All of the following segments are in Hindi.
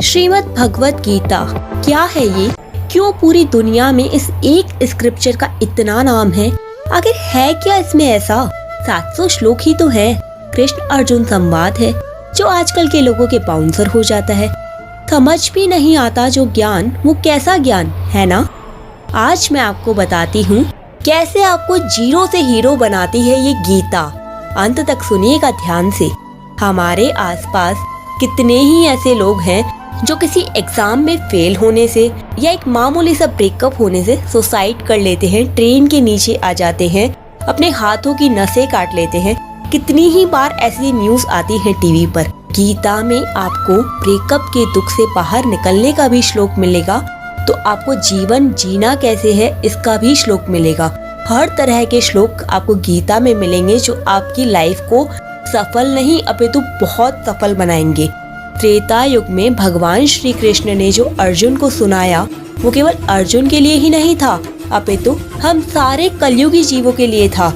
श्रीमद् भगवत गीता क्या है ये? क्यों पूरी दुनिया में इस एक स्क्रिप्चर का इतना नाम है? आखिर है क्या इसमें ऐसा? 700 श्लोक ही तो है। कृष्ण अर्जुन संवाद है जो आजकल के लोगों के बाउंसर हो जाता है। समझ भी नहीं आता जो ज्ञान, वो कैसा ज्ञान है ना। आज मैं आपको बताती हूँ कैसे आपको जीरो से हीरो बनाती है ये गीता। अंत तक सुनिएगा ध्यान से। हमारे आसपास कितने ही ऐसे लोग हैं जो किसी एग्जाम में फेल होने से या एक मामूली सा ब्रेकअप होने से सुसाइड कर लेते हैं, ट्रेन के नीचे आ जाते हैं, अपने हाथों की नसें काट लेते हैं। कितनी ही बार ऐसी न्यूज आती है टीवी पर। गीता में आपको ब्रेकअप के दुख से बाहर निकलने का भी श्लोक मिलेगा, तो आपको जीवन जीना कैसे है इसका भी श्लोक मिलेगा। हर तरह के श्लोक आपको गीता में मिलेंगे जो आपकी लाइफ को सफल नहीं अपितु बहुत सफल बनाएंगे। त्रेता युग में भगवान श्री कृष्ण ने जो अर्जुन को सुनाया वो केवल अर्जुन के लिए ही नहीं था अपितु हम सारे कलयुगी जीवों के लिए था।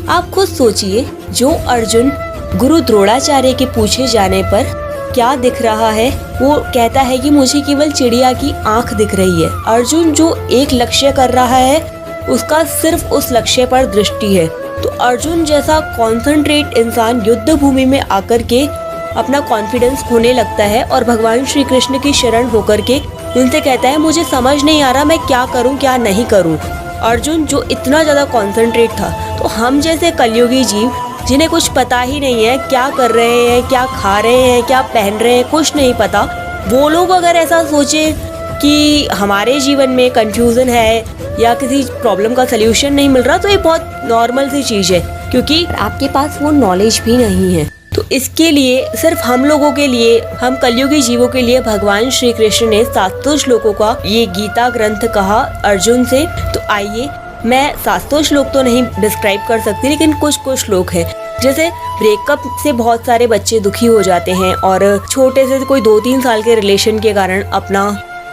आप खुद सोचिए, जो अर्जुन गुरु द्रोणाचार्य के पूछे जाने पर क्या दिख रहा है, वो कहता है कि मुझे केवल चिड़िया की आंख दिख रही है। अर्जुन जो एक लक्ष्य कर रहा है उसका सिर्फ उस लक्ष्य पर दृष्टि है। तो अर्जुन जैसा कॉन्सेंट्रेट इंसान युद्ध भूमि में आकर के अपना कॉन्फिडेंस खोने लगता है और भगवान श्री कृष्ण की शरण होकर के उनसे कहता है मुझे समझ नहीं आ रहा मैं क्या करूं क्या नहीं करूं। अर्जुन जो इतना ज्यादा कॉन्सेंट्रेट था, तो हम जैसे कलयुगी जीव जिन्हें कुछ पता ही नहीं है क्या कर रहे हैं, क्या खा रहे हैं, क्या पहन रहे हैं, कुछ नहीं पता, वो लोग अगर ऐसा सोचे कि हमारे जीवन में कंफ्यूजन है या किसी प्रॉब्लम का सलूशन नहीं मिल रहा, तो ये बहुत नॉर्मल सी चीज है क्योंकि आपके पास वो नॉलेज भी नहीं है। तो इसके लिए सिर्फ हम लोगों के लिए, हम कलयुगी जीवों के लिए भगवान श्री कृष्ण ने 700 श्लोकों का ये गीता ग्रंथ कहा अर्जुन से। तो आइए, मैं 700 श्लोक तो नहीं डिस्क्राइब कर सकती, लेकिन कुछ श्लोक है। जैसे ब्रेकअप से बहुत सारे बच्चे दुखी हो जाते हैं और छोटे से कोई 2-3 साल के रिलेशन के कारण अपना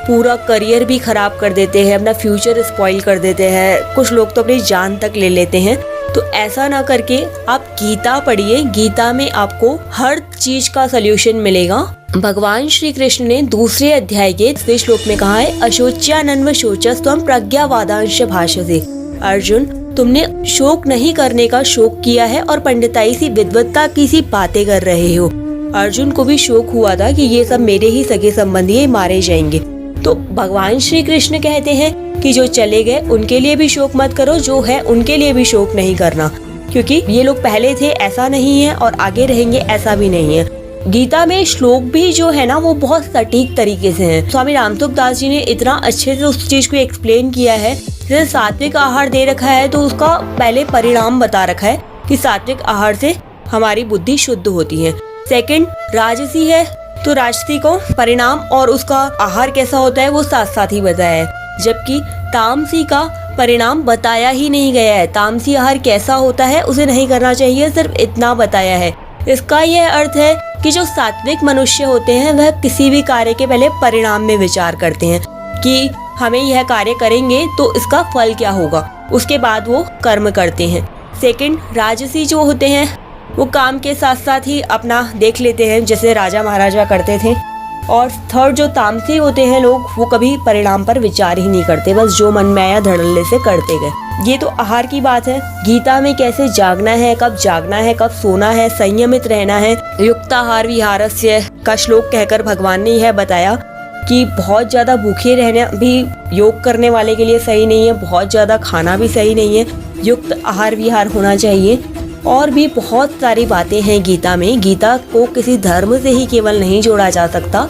पूरा करियर भी खराब कर देते हैं, अपना फ्यूचर स्पॉइल कर देते हैं। कुछ लोग तो अपनी जान तक ले लेते हैं। तो ऐसा ना करके आप गीता पढ़िए। गीता में आपको हर चीज का सलूशन मिलेगा। भगवान श्री कृष्ण ने दूसरे अध्याय के 6वें श्लोक में कहा है, अशोच्यानन्व शोचस्त्वं प्रज्ञावादांश भाषसे। अर्जुन, तुमने शोक नहीं करने का शोक किया है और पंडिताई सी विद्वत्ता की सी बातें कर रहे हो। अर्जुन को भी शोक हुआ था कि ये सब मेरे ही सगे संबंधी मारे जाएंगे। तो भगवान श्री कृष्ण कहते हैं कि जो चले गए उनके लिए भी शोक मत करो, जो है उनके लिए भी शोक नहीं करना, क्योंकि ये लोग पहले थे ऐसा नहीं है और आगे रहेंगे ऐसा भी नहीं है। गीता में श्लोक भी जो है ना वो बहुत सटीक तरीके से हैं। स्वामी रामतुक दास जी ने इतना अच्छे से उस चीज को एक्सप्लेन किया है। जैसे सात्विक आहार दे रखा है तो उसका पहले परिणाम बता रखा है कि सात्विक आहार से हमारी बुद्धि शुद्ध होती है। सेकंड, राजसी है तो राजसी को परिणाम और उसका आहार कैसा होता है वो साथ साथ ही बताया है, जबकि तामसी का परिणाम बताया ही नहीं गया है। तामसी आहार कैसा होता है उसे नहीं करना चाहिए, सिर्फ इतना बताया है। इसका यह अर्थ है कि जो सात्विक मनुष्य होते हैं वह किसी भी कार्य के पहले परिणाम में विचार करते हैं कि हमें यह कार्य करेंगे तो इसका फल क्या होगा, उसके बाद वो कर्म करते हैं। सेकंड, राजसी जो होते हैं वो काम के साथ साथ ही अपना देख लेते हैं, जैसे राजा महाराजा करते थे। और थर्ड, जो तामसी होते हैं लोग, वो कभी परिणाम पर विचार ही नहीं करते, बस जो मन में आया धड़ल्ले से करते गए। ये तो आहार की बात है। गीता में कैसे जागना है, कब जागना है, कब सोना है, संयमित रहना है, युक्ताहार विहारस्य का श्लोक कहकर भगवान ने यह बताया कि बहुत ज्यादा भूखे रहना भी योग करने वाले के लिए सही नहीं है, बहुत ज्यादा खाना भी सही नहीं है, युक्त आहार विहार होना चाहिए। और भी बहुत सारी बातें हैं गीता में। गीता को किसी धर्म से ही केवल नहीं जोड़ा जा सकता,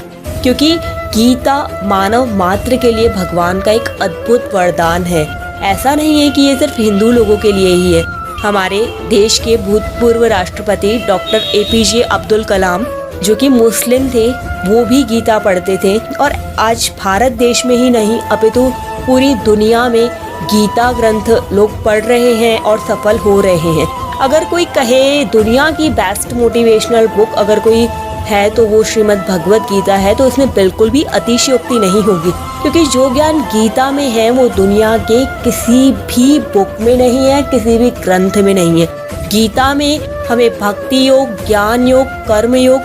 क्योंकि गीता मानव मात्र के लिए भगवान का एक अद्भुत वरदान है। ऐसा नहीं है कि ये सिर्फ हिंदू लोगों के लिए ही है। हमारे देश के भूतपूर्व राष्ट्रपति डॉक्टर APJ अब्दुल कलाम, जो कि मुस्लिम थे, वो भी गीता पढ़ते थे। और आज भारत देश में ही नहीं अपितु पूरी दुनिया में गीता ग्रंथ लोग पढ़ रहे हैं और सफल हो रहे हैं। अगर कोई कहे दुनिया की बेस्ट मोटिवेशनल बुक अगर कोई है तो वो श्रीमद् भगवत गीता है, तो इसमें बिल्कुल भी अतिशयोक्ति नहीं होगी, क्योंकि जो ज्ञान गीता में है वो दुनिया के किसी भी बुक में नहीं है, किसी भी ग्रंथ में नहीं है। गीता में हमें भक्ति योग, ज्ञान योग, कर्म योग,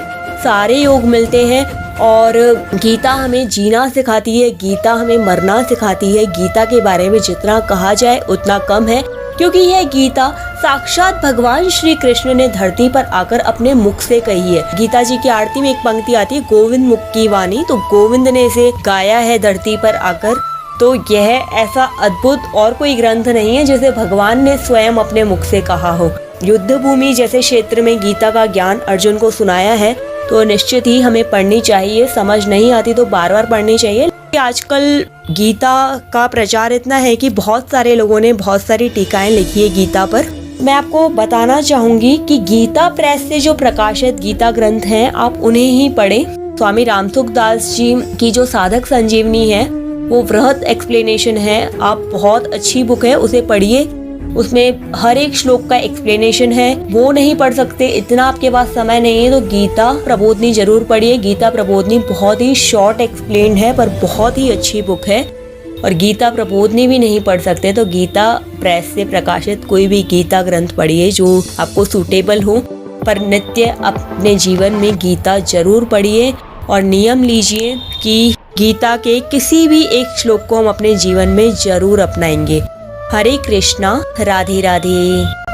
सारे योग मिलते हैं। और गीता हमें जीना सिखाती है, गीता हमें मरना सिखाती है। गीता के बारे में जितना कहा जाए उतना कम है, क्योंकि यह गीता साक्षात भगवान श्री कृष्ण ने धरती पर आकर अपने मुख से कही है। गीता जी की आरती में एक पंक्ति आती है, गोविंद मुख की वाणी, तो गोविंद ने इसे गाया है धरती पर आकर। तो यह ऐसा अद्भुत और कोई ग्रंथ नहीं है जिसे भगवान ने स्वयं अपने मुख से कहा हो। युद्ध भूमि जैसे क्षेत्र में गीता का ज्ञान अर्जुन को सुनाया है, तो निश्चित ही हमें पढ़नी चाहिए। समझ नहीं आती तो बार बार पढ़नी चाहिए। आजकल गीता का प्रचार इतना है कि बहुत सारे लोगों ने बहुत सारी टीकाएं लिखी है गीता पर। मैं आपको बताना चाहूंगी कि गीता प्रेस से जो प्रकाशित गीता ग्रंथ हैं, आप उन्हें ही पढ़ें। स्वामी रामसुखदास जी की जो साधक संजीवनी है, वो वृहत एक्सप्लेनेशन है। आप बहुत अच्छी बुक है, उसे पढ़िए। उसमें हर एक श्लोक का एक्सप्लेनेशन है। वो नहीं पढ़ सकते, इतना आपके पास समय नहीं है, तो गीता प्रबोधनी जरूर पढ़िए। गीता प्रबोधनी बहुत ही शॉर्ट एक्सप्लेन्ड है, पर बहुत ही अच्छी बुक है। और गीता प्रबोधनी भी नहीं पढ़ सकते तो गीता प्रेस से प्रकाशित कोई भी गीता ग्रंथ पढ़िए जो आपको सूटेबल हो। पर नित्य अपने जीवन में गीता जरूर पढ़िए और नियम लीजिए कि गीता के किसी भी एक श्लोक को हम अपने जीवन में जरूर अपनाएंगे। हरे कृष्णा, राधे राधे।